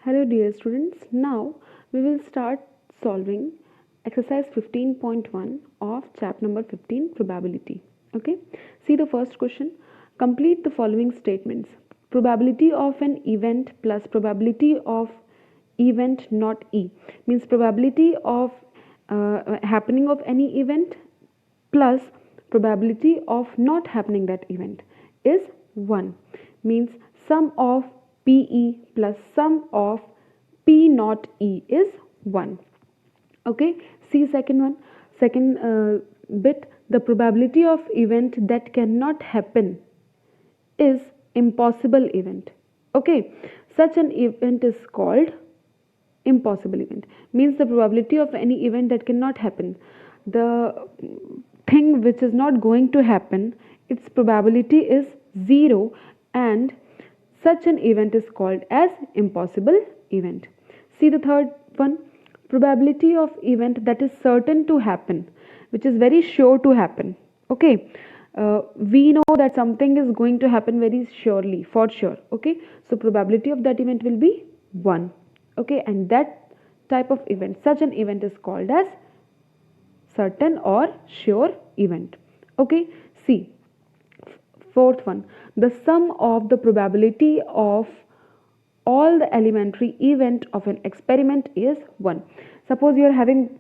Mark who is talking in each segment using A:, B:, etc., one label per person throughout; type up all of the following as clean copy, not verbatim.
A: Hello dear students, now we will start solving exercise 15.1 of chapter number 15 probability. Okay, see the first question. Complete the following statements. Probability of an event plus probability of event not E means probability of happening of any event plus probability of not happening that event is 1 means sum of PE plus sum of P not E is 1. Okay, see second bit, the probability of event that cannot happen is impossible event. Okay, such an event is called impossible event, means the probability of any event that cannot happen, the thing which is not going to happen, its probability is 0, and such an event is called as impossible event. See the third one, probability of event that is certain to happen, which is very sure to happen. Okay, we know that something is going to happen very surely, for sure. Okay, so probability of that event will be 1. Okay, and that type of event, such an event is called as certain or sure event. Okay, see fourth one, the sum of the probability of all the elementary event of an experiment is 1. Suppose you are having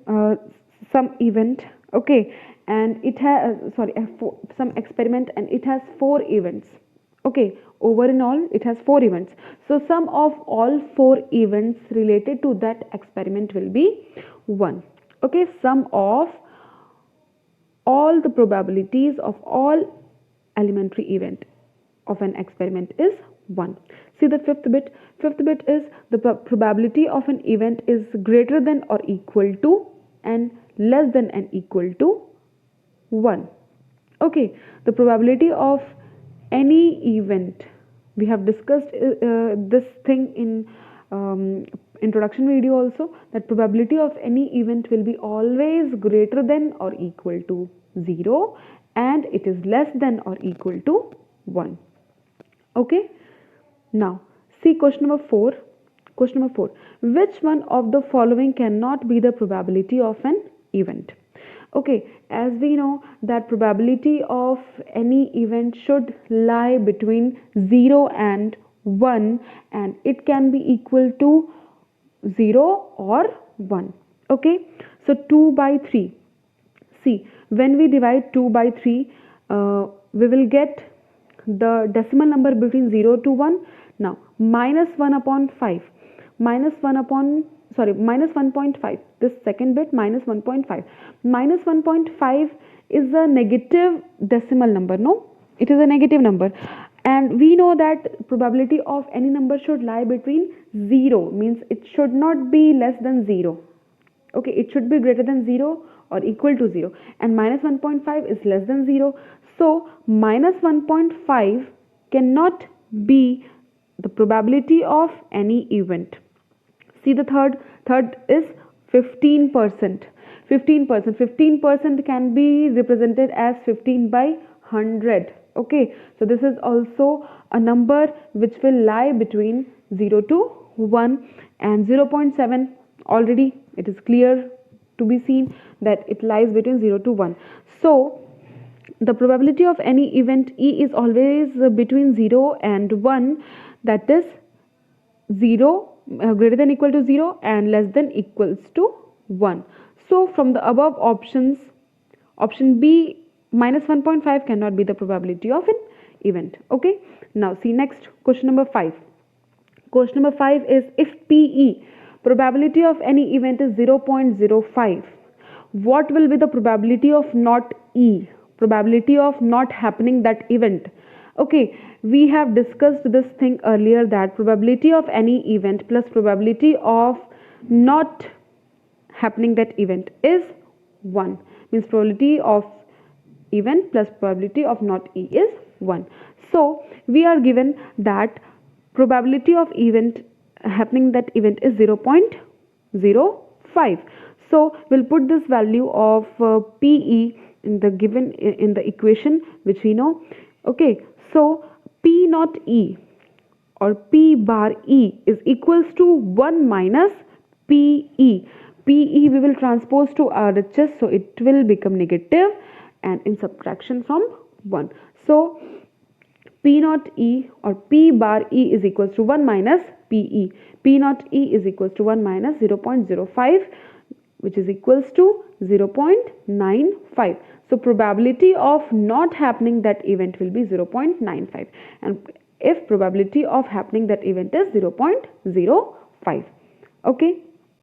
A: some event, okay, and it has some experiment and it has 4 events. Okay, over in all it has 4 events, so sum of all 4 events related to that experiment will be 1. Okay, sum of all the probabilities of all elementary event of an experiment is 1. See the fifth bit. Fifth bit is the probability of an event is greater than or equal to and less than and equal to 1. Okay, the probability of any event, we have discussed this thing in introduction video also, that probability of any event will be always greater than or equal to 0 and it is less than or equal to 1. Okay, now see question number 4. Question number 4, which one of the following cannot be the probability of an event? Okay, as we know that probability of any event should lie between 0 and 1 and it can be equal to 0 or 1. Okay, so 2 by 3. See, when we divide 2 by 3, we will get the decimal number between 0 to 1. Now, minus 1 upon 5. Minus 1.5. This second bit, minus 1.5. Minus 1.5 is a negative decimal number. No, it is a negative number. And we know that probability of any number should lie between 0, means it should not be less than 0. Okay, it should be greater than 0 or equal to 0, and minus 1.5 is less than 0. So minus 1.5 cannot be the probability of any event. See the third is 15%. 15% can be represented as 15 by 100. Okay, so this is also a number which will lie between 0 to 1, and 0.7 already it is clear to be seen that it lies between 0 to 1. So the probability of any event E is always between 0 and 1, that is 0 greater than equal to 0 and less than equals to 1. So from the above options, option B minus 1.5 cannot be the probability of an event. Okay, now see next question number 5. Question number 5 is, if PE, probability of any event, is 0.05, what will be the probability of not E, probability of not happening that event? Okay, we have discussed this thing earlier, that probability of any event plus probability of not happening that event is 1, means probability of event plus probability of not E is 1. So we are given that probability of event happening that event is 0.05. So we'll put this value of PE in the given in the equation which we know. Okay, so P not E or P bar E is equals to 1 minus PE. PE we will transpose to RHS, so it will become negative and in subtraction from 1. So P naught E or P bar E is equals to 1 minus PE. P naught E is equals to 1 minus 0.05, which is equals to 0.95. So probability of not happening that event will be 0.95, and if probability of happening that event is 0.05. Okay.